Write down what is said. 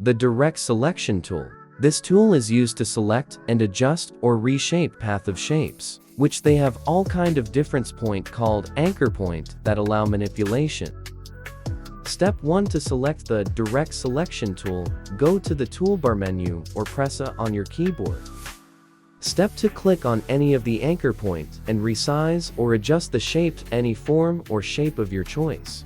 The Direct Selection tool. This tool is used to select and adjust or reshape path of shapes, which they have all kind of difference point called anchor point that allow manipulation. Step 1. To select the Direct Selection tool, go to the toolbar menu or press A on your keyboard. Step 2. Click on any of the anchor points and resize or adjust the shape to any form or shape of your choice.